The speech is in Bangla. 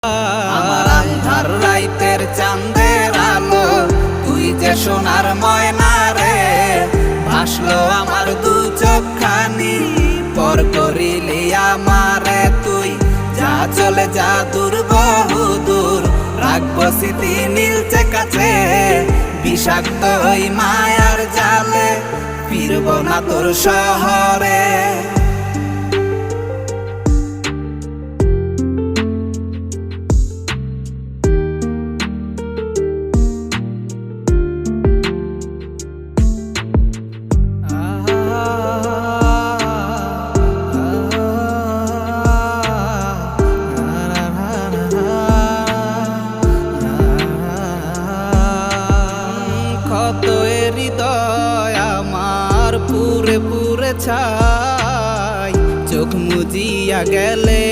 আমার আন্ধার রাইতের চাঁদের আলো, তুই যে সোনার ময়না রে। ভাসলো আমার দু চোখখানি, পর করিলি আমারে তুই। যা চলে যা দূর বহু দূর, রাখবো স্মৃতি নীলচে কাছে। বিষাক্ত ওই মায়ার জালে, ফিরবো না তোর শহরে। কত হৃদয় আমার পুরে পুরে ছাই, চোখ মুজিয়া গেলে